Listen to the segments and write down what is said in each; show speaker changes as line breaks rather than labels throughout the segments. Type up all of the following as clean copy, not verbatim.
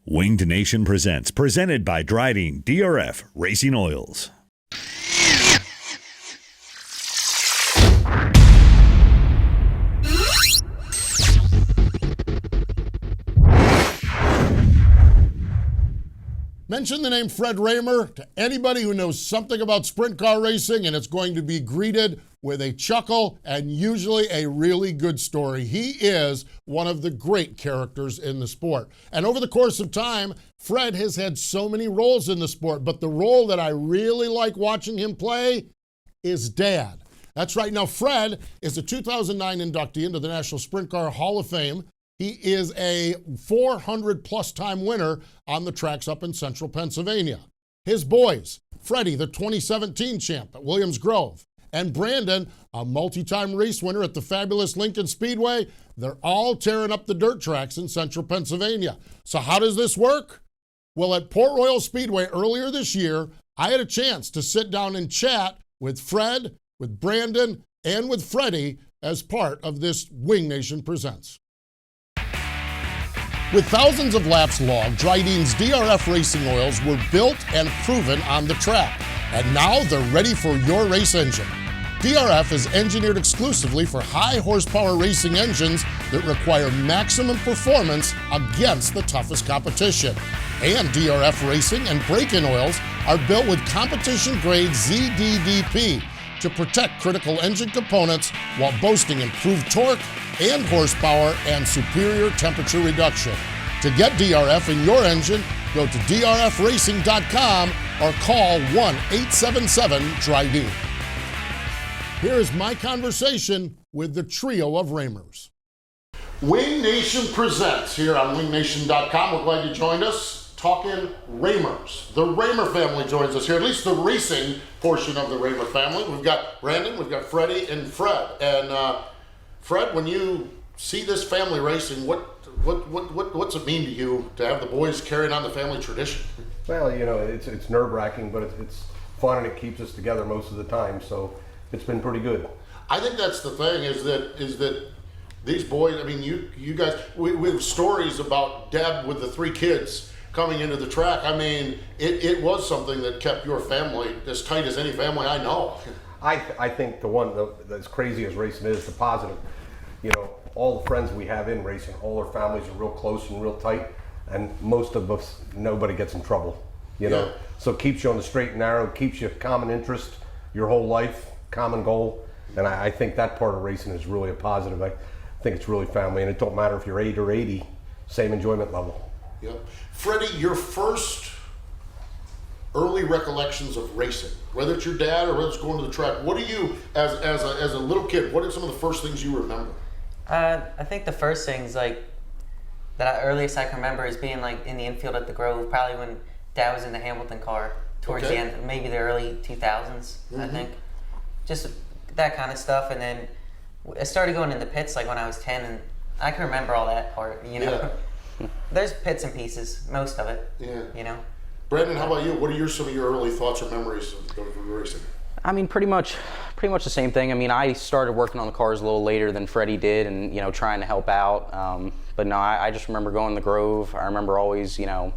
Winged Nation presents, presented by Drydene DRF Racing Oils.
Mention the name Fred Raymer to anybody who knows something about sprint car racing, and it's going to be greeted with a chuckle and usually a really good story. He is one of the great characters in the sport. And over the course of time, Fred has had so many roles in the sport, but the role that I really like watching him play is dad. That's right. Now, Fred is a 2009 inductee into the National Sprint Car Hall of Fame. He is a 400-plus time winner on the tracks up in central Pennsylvania. His boys, Freddie, the 2017 champ at Williams Grove, and Brandon, a multi-time race winner at the fabulous Lincoln Speedway, they're all tearing up the dirt tracks in central Pennsylvania. So how does this work? Well, at Port Royal Speedway earlier this year, I had a chance to sit down and chat with Fred, with Brandon, and with Freddie as part of this Wing Nation Presents. With thousands of laps logged, Drydene's DRF racing oils were built and proven on the track. And now they're ready for your race engine. DRF is engineered exclusively for high horsepower racing engines that require maximum performance against the toughest competition. And DRF racing and break-in oils are built with competition-grade ZDDP to protect critical engine components while boasting improved torque and horsepower and superior temperature reduction. To get DRF in your engine, go to drfracing.com or call 1-877-DRYDENE. Here is my conversation with the trio of Raymers. Wing Nation presents here on wingnation.com. We're glad you joined us. Talking Raymers. The Raymer family joins us here, at least the racing portion of the Raymer family. We've got Brandon, we've got Freddie, and Fred. And Fred, when you see this family racing, what's it mean to you to have the boys carrying on the family tradition?
Well, you know, it's nerve-wracking, but it's fun and it keeps us together most of the time. So it's been pretty good.
I think that's the thing is that these boys. I mean, you guys. We have stories about Deb with the 3 kids coming into the track. I mean, it was something that kept your family as tight as any family I know.
I think the one that's crazy as racing is the positive. You know, all the friends we have in racing, all our families are real close and real tight, and most of us, nobody gets in trouble. You know, so it keeps you on the straight and narrow, keeps you common interest your whole life, common goal, and I think that part of racing is really a positive. I think it's really family, and it don't matter if you're 8 or 80, same enjoyment level.
Yep. Freddie, your first early recollections of racing, whether it's your dad or whether it's going to the track, what do you, as a little kid, what are some of the first things you remember?
I think the first things earliest I can remember is being like in the infield at the Grove, probably when Dad was in the Hamilton car towards the end, maybe the early 2000s, I think. Just that kind of stuff, and then I started going in the pits like when I was 10, and I can remember all that part, you know. Yeah. There's bits and pieces, most of it. Yeah. You know.
Brandon, how about you? What are some of your early thoughts or memories of going through racing?
I mean, pretty much the same thing. I mean, I started working on the cars a little later than Freddie did, and you know, trying to help out. But no, I just remember going to the Grove. I remember always, you know,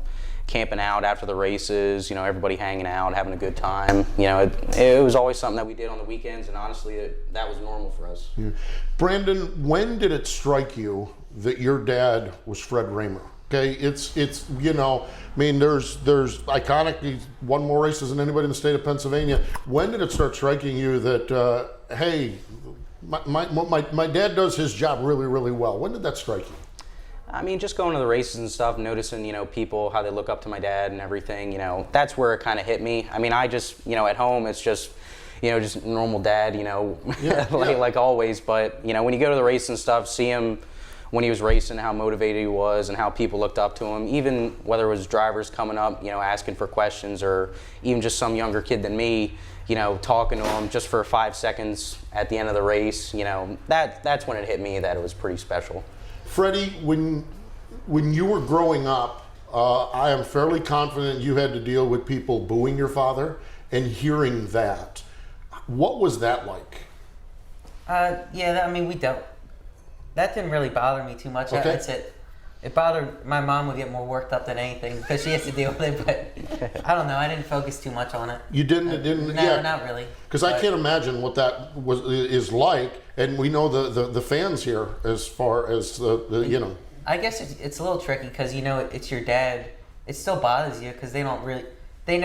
camping out after the races. You know, everybody hanging out, having a good time. You know, it was always something that we did on the weekends, and honestly, that was normal for us. Yeah.
Brandon, when did it strike you that your dad was Fred Raymer? Okay, it's you know, I mean, there's iconic. He's won more races than anybody in the state of Pennsylvania. When did it start striking you that hey, my dad does his job really, really well? When did that strike you?
I mean, just going to the races and stuff, noticing, you know, people, how they look up to my dad and everything, you know, that's where it kind of hit me. I mean, I just, you know, at home, it's just, you know, just normal dad, you know, like always. But, you know, when you go to the race and stuff, see him when he was racing, how motivated he was and how people looked up to him, even whether it was drivers coming up, you know, asking for questions, or even just some younger kid than me, you know, talking to him just for 5 seconds at the end of the race, you know, that's when it hit me that it was pretty special.
Freddie, when you were growing up, I am fairly confident you had to deal with people booing your father and hearing that. What was that like?
Yeah, I mean, we don't. That didn't really bother me too much.
Okay.
That's it. It bothered my mom would get more worked up than anything because she has to deal with it. But I don't know. I didn't focus too much on it.
You didn't?
No,
Yeah.
not really.
Because I can't imagine what that is like, and we know the fans here as far as the you know.
I guess it's a little tricky because it's your dad. It still bothers you because they know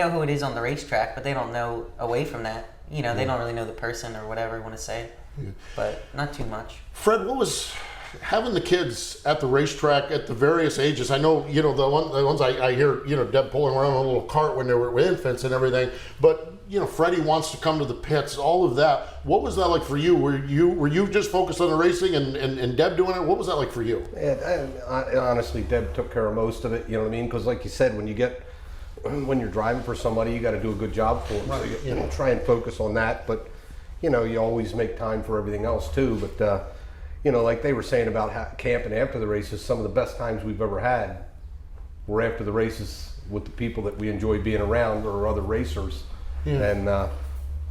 who it is on the racetrack, but they don't know away from that. They don't really know the person or whatever you want to say. Yeah. But not too much.
Fred, what was having the kids at the racetrack at the various ages? I know, the ones I hear, Deb pulling around on a little cart when they were infants and everything, but Freddie wants to come to the pits, all of that. What was that like for you? Were you just focused on the racing and Deb doing it? What was that like for you?
Honestly, Deb took care of most of it, you know what I mean? Because like you said, when you're driving for somebody, you got to do a good job for them. Right. So you try and focus on that, but you always make time for everything else too. But like they were saying about camping after the races, some of the best times we've ever had were after the races with the people that we enjoy being around or other racers. Yeah. And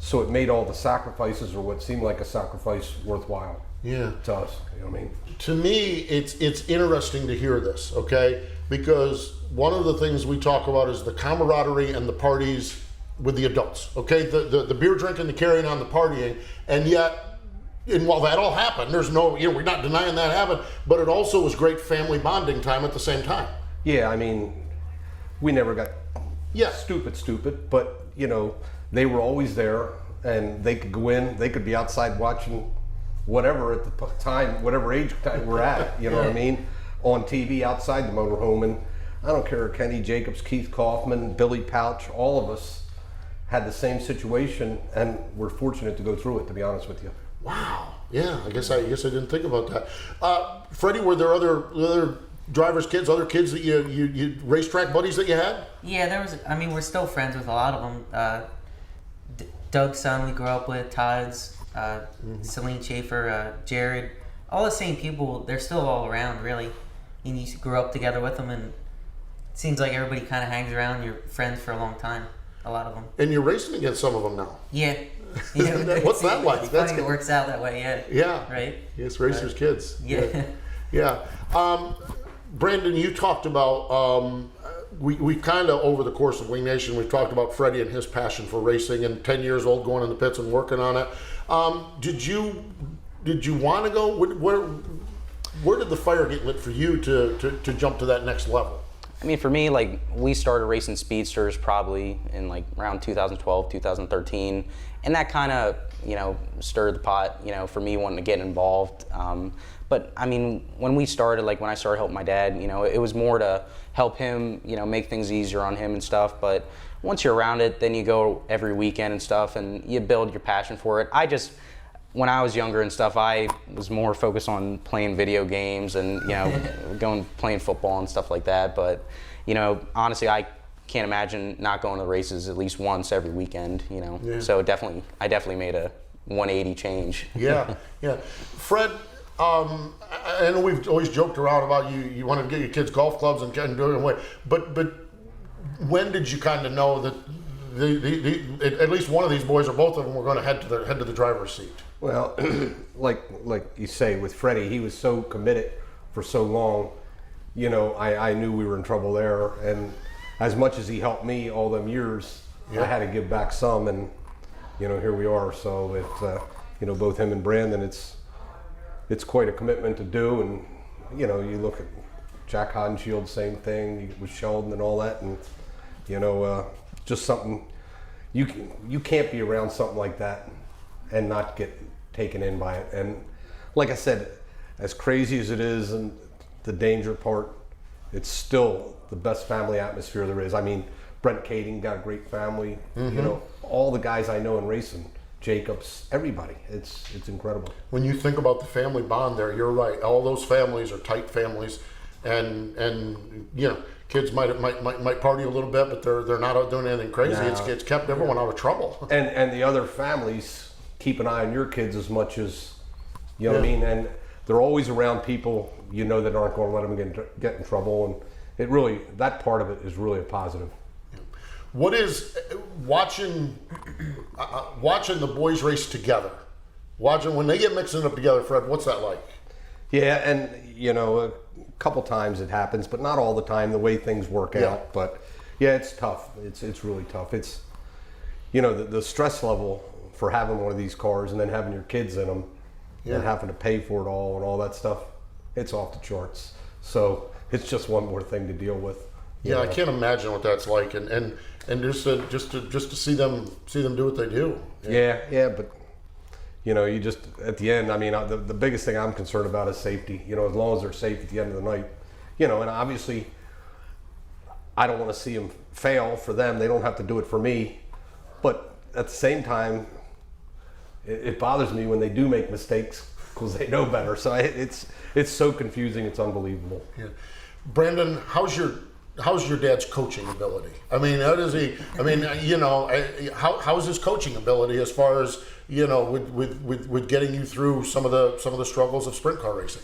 so it made all the sacrifices or what seemed like a sacrifice worthwhile.
Yeah.
To us, you know what I mean?
To me, it's interesting to hear this, okay? Because one of the things we talk about is the camaraderie and the parties with the adults, okay? The beer drinking, the carrying on, the partying, and yet, and while that all happened, there's no, we're not denying that happened, but it also was great family bonding time at the same time.
Yeah, I mean, we never got stupid, but they were always there, and they could go in, they could be outside watching whatever at the time, whatever age time we're at, you know what I mean, on TV outside the motorhome. And I don't care, Kenny Jacobs, Keith Kaufman, Billy Pouch, all of us had the same situation, and we're fortunate to go through it, to be honest with you.
Wow. Yeah, I guess I didn't think about that. Freddie, were there other drivers' kids, other kids that you racetrack buddies that you had?
Yeah, there was. I mean, we're still friends with a lot of them. Doug's son we grew up with, Todd's, Celine Schaefer, Jared, all the same people. They're still all around, really. And you grew up together with them, and it seems like everybody kind of hangs around. You're friends for a long time, a lot of them.
And you're racing against some of them now.
Yeah.
What's that like?
That's funny. It works out that way. Yeah.
Yeah.
Right.
Yes, racers' kids.
Yeah.
Yeah. Brandon, you talked about, we kind of, over the course of Wing Nation, we've talked about Freddie and his passion for racing, and 10 years old going in the pits and working on it. Did you want to go? Where did the fire get lit for you to jump to that next level?
I mean, for me, like, we started racing speedsters probably in like around 2012, 2013, and that kind of, stirred the pot, for me wanting to get involved. But I mean, when I started helping my dad, it was more to help him, make things easier on him and stuff. But once you're around it, then you go every weekend and stuff, and you build your passion for it. When I was younger and stuff, I was more focused on playing video games and, playing football and stuff like that. But, honestly, I can't imagine not going to the races at least once every weekend, Yeah. So I definitely made a 180 change.
Yeah, yeah. Fred, I know we've always joked around about you wanted to get your kids golf clubs and do it away, but when did you kind of know that at least one of these boys or both of them were going to head to the driver's seat?
Well, like you say, with Freddie, he was so committed for so long. I knew we were in trouble there, and as much as he helped me all them years, I had to give back some, and here we are. So with both him and Brandon, it's quite a commitment to do. And you look at Jack Hodenshield, same thing with Sheldon and all that, and just something you can't be around something like that and not get taken in by it. And like I said, as crazy as it is and the danger part, it's still the best family atmosphere there is. I mean, Brent Kading got a great family. Mm-hmm. All the guys I know in racing, Jacobs, everybody. It's incredible.
When you think about the family bond there, you're right. All those families are tight families, and kids might party a little bit, but they're not out doing anything crazy. No. It's kept everyone out of trouble.
And the other families keep an eye on your kids as much as what I mean. And they're always around people that aren't going to let them get in trouble. And it really, that part of it is really a positive.
What is watching the boys race together? Watching when they get mixing up together, Fred. What's that like?
Yeah, and a couple times it happens, but not all the time. The way things work out, but yeah, it's tough. It's really tough. It's the stress level for having one of these cars and then having your kids in them and having to pay for it all and all that stuff. It's off the charts. So it's just one more thing to deal with.
Yeah, I can't imagine what that's like, and just to see them do what they do.
Yeah, but you just at the end. I mean, the biggest thing I'm concerned about is safety. As long as they're safe at the end of the night. And obviously, I don't want to see them fail for them. They don't have to do it for me. But at the same time, it bothers me when they do make mistakes because they know better. So it's so confusing. It's unbelievable. Yeah,
Brandon, how's your dad's coaching ability? I mean, how does he? I mean, how's his coaching ability as far as with getting you through some of the struggles of sprint car racing?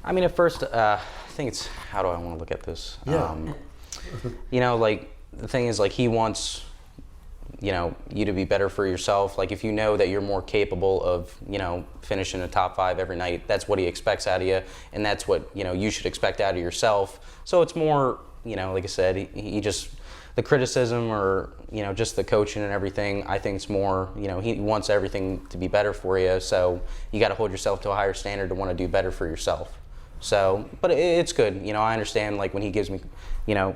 I mean, at first, I think it's, how do I want to look at this?
Yeah.
Like the thing is, like, he wants you to be better for yourself. Like, if you know that you're more capable of finishing a top 5 every night, that's what he expects out of you, and that's what you should expect out of yourself. So it's more, like I said, he just, the criticism or just the coaching and everything, I think it's more, he wants everything to be better for you, so you got to hold yourself to a higher standard to want to do better for yourself. So, but it's good. I understand, like, when he gives me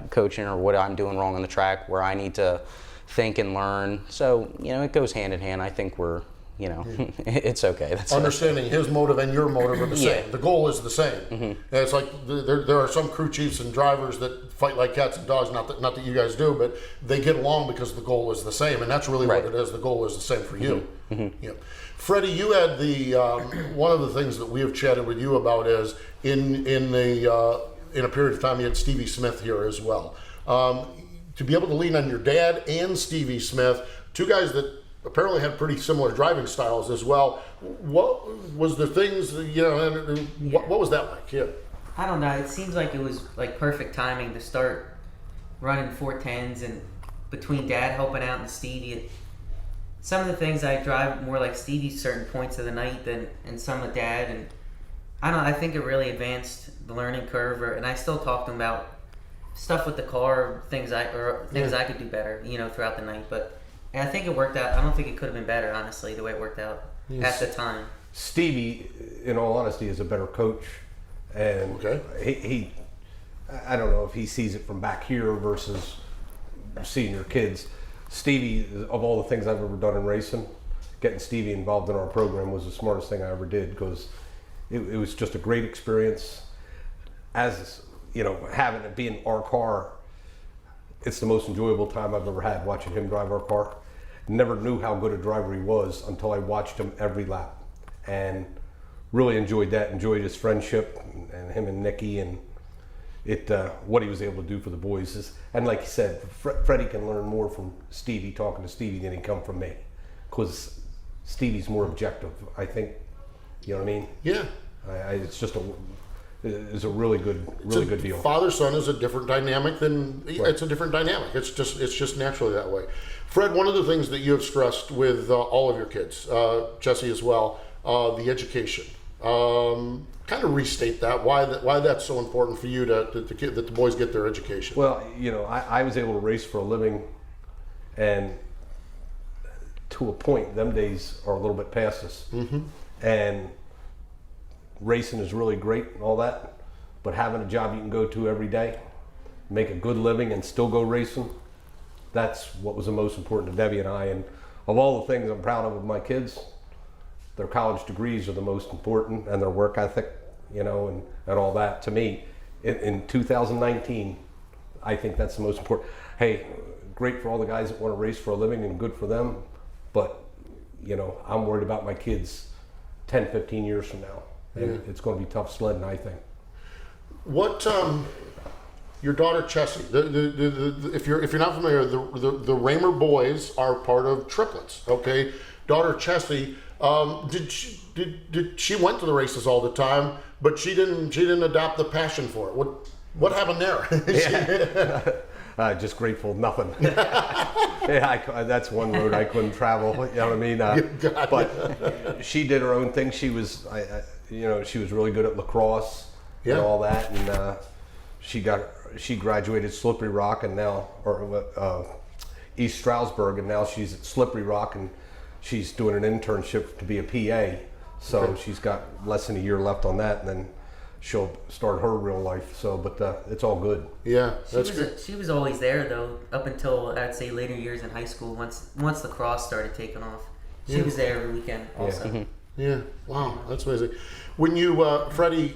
coaching or what I'm doing wrong on the track where I need to think and learn. So, it goes hand in hand. I think we're, it's okay. That's
understanding his motive and your motive are the same. The goal is the same. Mm-hmm. And it's like there are some crew chiefs and drivers that fight like cats and dogs. Not that you guys do, but they get along because the goal is the same, and that's really what it is. The goal is the same for you. Mm-hmm. Yeah. Freddie, you had the one of the things that we have chatted with you about is in a period of time you had Stevie Smith here as well. To be able to lean on your dad and Stevie Smith, two guys that apparently had pretty similar driving styles as well. What was the things, what was that like? Yeah.
I don't know. It seems like it was like perfect timing to start running 410s, and between Dad helping out and Stevie, some of the things I drive more like Stevie certain points of the night and some of Dad, and I think it really advanced the learning curve, and I still talk to him about stuff with the car, things I could do better, throughout the night. But I think it worked out. I don't think it could have been better, honestly, the way it worked out at the time.
Stevie, in all honesty, is a better coach, and he I don't know if he sees it from back here versus seeing your kids. Stevie, of all the things I've ever done in racing, getting Stevie involved in our program was the smartest thing I ever did, because it was just a great experience. As having it be in our car, it's the most enjoyable time I've ever had watching him drive our car. Never knew how good a driver he was until I watched him every lap, and really enjoyed that. Enjoyed his friendship and him and Nikki, and what he was able to do for the boys is, and like you said, Freddie can learn more from Stevie, talking to Stevie, than he come from me, because Stevie's more objective, I think. You know what I mean?
Yeah.
It's just is a really good deal.
Father-son is a different dynamic than it's a different dynamic. It's just naturally that way. Fred, one of the things that you have stressed with all of your kids, Jesse as well, the education. Kind of restate that, why that's so important for you that the boys get their education.
Well, I was able to race for a living, and to a point, them days are a little bit past us. Mm-hmm. And racing is really great and all that, but having a job you can go to every day, make a good living and still go racing, that's what was the most important to Debbie and I. And of all the things I'm proud of with my kids, their college degrees are the most important, and their work ethic, and all that. To me, in 2019, I think that's the most important. Hey, great for all the guys that want to race for a living, and good for them, but I'm worried about my kids 10, 15 years from now. And it's going to be tough sledding, I think.
What your daughter Chessie? If you're not familiar, the Raymer boys are part of triplets. Okay, daughter Chessie. She went to the races all the time, but she didn't adopt the passion for it. What happened there?
Just grateful, nothing. That's one road I couldn't travel. You know what I mean? But she did her own thing. she was really good at lacrosse and all that, and she graduated Slippery Rock and now, East Stroudsburg, and now she's at Slippery Rock and she's doing an internship to be a PA. So she's got less than a year left on that, and then she'll start her real life. So, but it's all good.
Yeah, that's good.
She was always there though, up until I'd say later years in high school. Once lacrosse started taking off, she was there every weekend also.
Yeah, wow, that's amazing. When you, Freddie,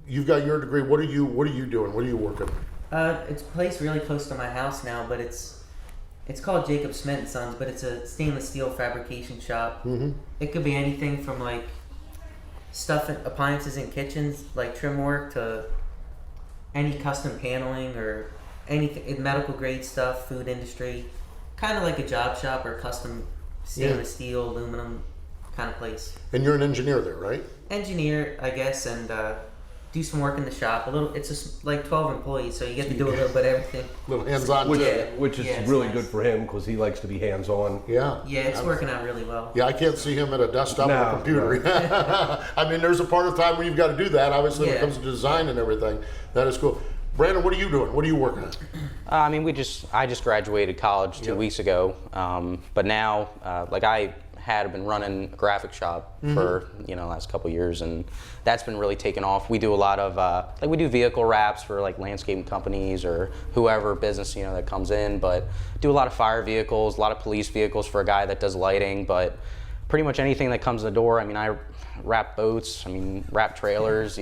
you've got your degree. What are you doing? What are you working?
It's a place really close to my house now, but it's called Jacob Smith & Sons, but it's a stainless steel fabrication shop. It could be anything from like stuff, appliances in kitchens, like trim work, to any custom paneling or anything, medical grade stuff, food industry, kind of like a job shop or custom stainless steel, aluminum kind of place.
And you're an engineer there, right?
Engineer, I guess, and do some work in the shop. It's just like 12 employees, so you get to do a little bit of everything.
A little hands-on,
which is really good for him because he likes to be hands-on.
Yeah,
it's working out really well.
Yeah, I can't see him at a desktop or a computer. I mean, there's a part of time where you've got to do that. Obviously, when it comes to design and everything, that is cool. Brandon, what are you doing? What are you working on?
I mean, I just graduated college 2 weeks ago, but now, I had been running a graphic shop for the last couple of years, and that's been really taken off. We do a lot of we do vehicle wraps for like landscaping companies or whoever business that comes in, but do a lot of fire vehicles, a lot of police vehicles for a guy that does lighting, but pretty much anything that comes in the door. I mean, I wrap boats, wrap trailers,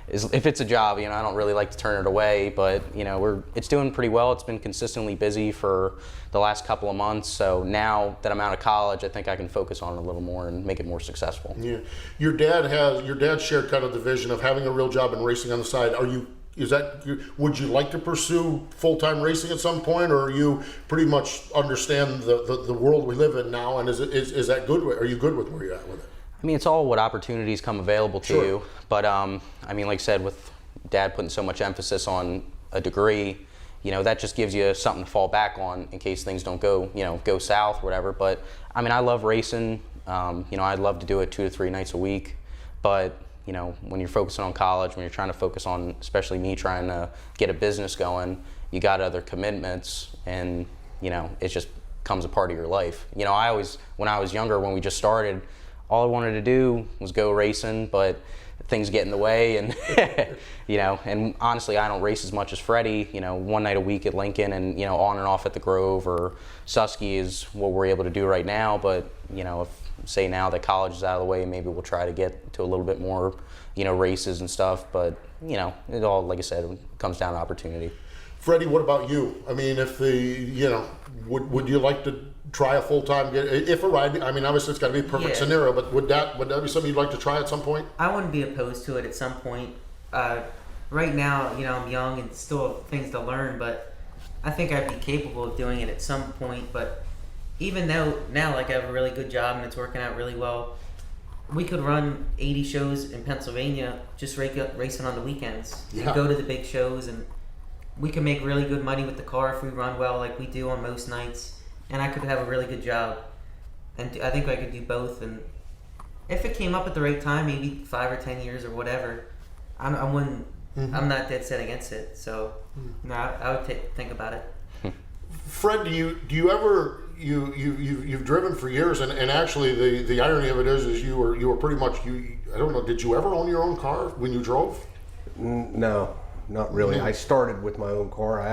if it's a job, I don't really like to turn it away, but it's doing pretty well. It's been consistently busy for the last couple of months. So now that I'm out of college, I think I can focus on it a little more and make it more successful.
Yeah, your dad shared kind of the vision of having a real job and racing on the side. Would you like to pursue full-time racing at some point, or are you pretty much understand the world we live in now? And is that good? Are you good with where you're at with it?
It's all what opportunities come available to you. But, like I said, with Dad putting so much emphasis on a degree, that just gives you something to fall back on in case things don't go south, whatever. But, I love racing. I'd love to do it 2 to 3 nights a week. But, when you're focusing on college, when you're trying to focus on, especially me trying to get a business going, you got other commitments, and, it just becomes a part of your life. When I was younger, when we just started, all I wanted to do was go racing, but things get in the way, and and honestly, I don't race as much as Freddie. 1 night a week at Lincoln, and on and off at the Grove or Susky is what we're able to do right now. But if say now that college is out of the way, maybe we'll try to get to a little bit more, races and stuff. But it all, like I said, comes down to opportunity.
Freddie, what about you? If would you like to try a full-time, if a ride, obviously it's got to be a perfect scenario, but would that be something you'd like to try at some point?
I wouldn't be opposed to it at some point. Right now, I'm young and still have things to learn, but I think I'd be capable of doing it at some point. But even though now, I have a really good job and it's working out really well, we could run 80 shows in Pennsylvania just racing on the weekends. And go to the big shows, and we can make really good money with the car if we run well like we do on most nights. And I could have a really good job, and I think I could do both. And if it came up at the right time, maybe 5 or 10 years or whatever, I'm not dead set against it. So, no, I would think about it.
Fred, do you ever you've driven for years, and actually the irony of it is you were pretty much I don't know. Did you ever own your own car when you drove?
No, not really. I started with my own car.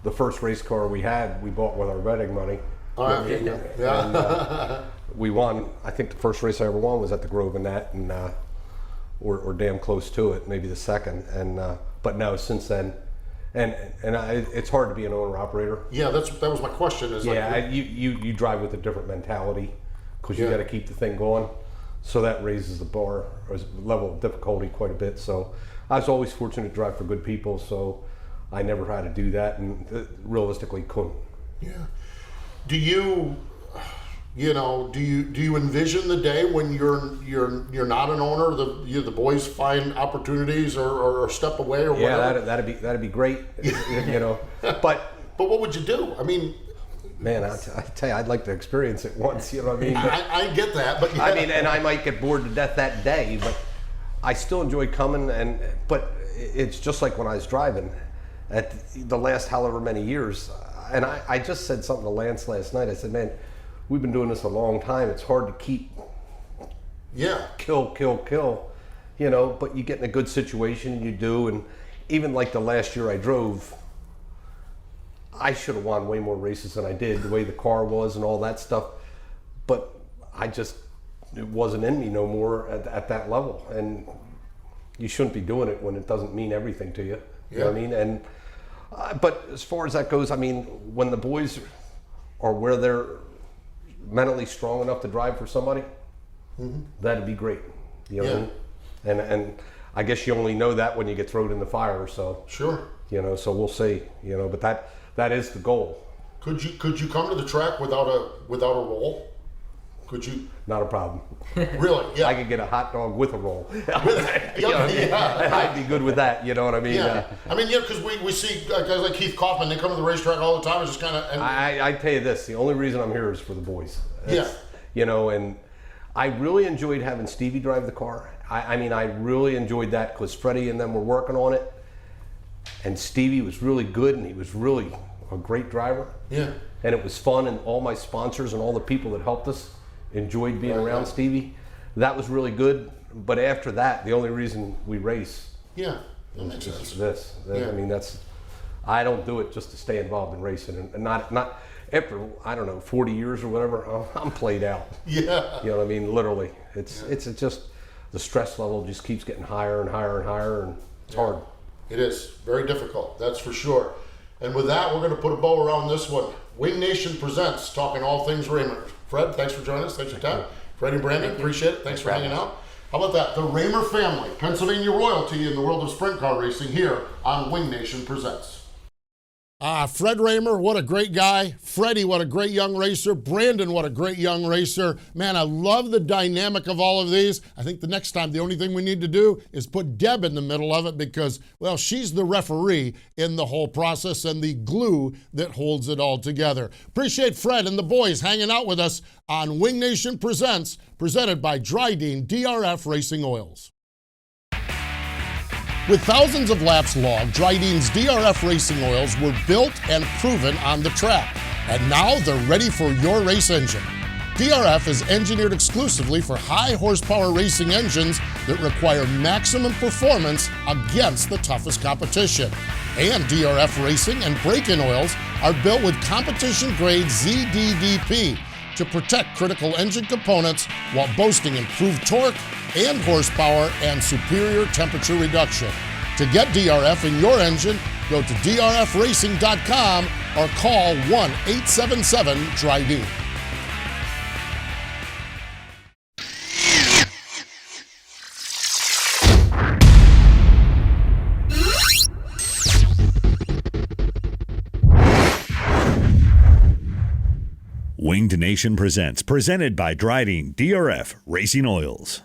The first race car we bought with our wedding money. And we won. I think the first race I ever won was at the Grove in that, and or damn close to it, maybe the second. And but no, since then, it's hard to be an owner operator.
Yeah, that was my question.
You drive with a different mentality because you got to keep the thing going. So that raises the bar or level of difficulty quite a bit. So I was always fortunate to drive for good people. So I never had to do that, and realistically couldn't.
Yeah. Do you envision the day when you're not an owner? The boys find opportunities or step away or whatever.
Yeah, that'd be great. But
what would you do?
Man, I tell you, I'd like to experience it once. You know what I mean? But,
I get that, but
I mean, and I might get bored to death that day, but I still enjoy coming. But it's just like when I was driving at the last however many years. And I just said something to Lance last night. I said, man, we've been doing this a long time. It's hard to keep kill. You know, but you get in a good situation, and you do. And even like the last year I drove, I should have won way more races than I did, the way the car was and all that stuff. But it wasn't in me no more at that level. And you shouldn't be doing it when it doesn't mean everything to you. You know what I mean? And but as far as that goes, I mean, when the boys are where they're mentally strong enough to drive for somebody, that'd be great. You know what I mean? And I guess you only know that when you get thrown in the fire. So
sure.
You know, so we'll see. You know, but that is the goal.
Could you come to the track without a roll? Could you?
Not a problem.
Really? Yeah.
I could get a hot dog with a roll.
Yeah.
I'd be good with that. You know what I mean?
Yeah. I mean, because we see guys like Keith Kaufman. They come to the racetrack all the time. It's just kind of.
I tell you this: the only reason I'm here is for the boys. You know, and I really enjoyed having Stevie drive the car. I mean, I really enjoyed that because Freddie and them were working on it, and Stevie was really good, and he was really a great driver.
Yeah.
And it was fun, and all my sponsors and all the people that helped us enjoyed being around Stevie. That was really good. But after that, the only reason we race
that makes sense.
This. I mean, I don't do it just to stay involved in racing, and not after, I don't know, 40 years or whatever. I'm played out.
Yeah.
You know what I mean? Literally, it's just the stress level just keeps getting higher and higher and higher, and it's hard.
It is very difficult, that's for sure. And with that, we're going to put a bow around this one. Wing Nation presents, talking all things Raymer. Fred, thanks for joining us. Thanks for your time. Freddie and Brandon, appreciate it. Thanks for hanging out. How about that? The Raymer family, Pennsylvania royalty in the world of sprint car racing, here on Wing Nation Presents. Fred Raymer, what a great guy. Freddie, what a great young racer. Brandon, what a great young racer. Man, I love the dynamic of all of these. I think the next time, the only thing we need to do is put Deb in the middle of it because, well, she's the referee in the whole process and the glue that holds it all together. Appreciate Fred and the boys hanging out with us on Wing Nation Presents, presented by Drydene DRF Racing Oils. With thousands of laps logged, Drydene's DRF racing oils were built and proven on the track, and now they're ready for your race engine. DRF is engineered exclusively for high horsepower racing engines that require maximum performance against the toughest competition. And DRF racing and break-in oils are built with competition-grade ZDDP to protect critical engine components while boasting improved torque and horsepower and superior temperature reduction. To get DRF in your engine, go to drfracing.com or call 1-877-DRYDENE.
Winged Nation Presents, presented by Drydene DRF Racing Oils.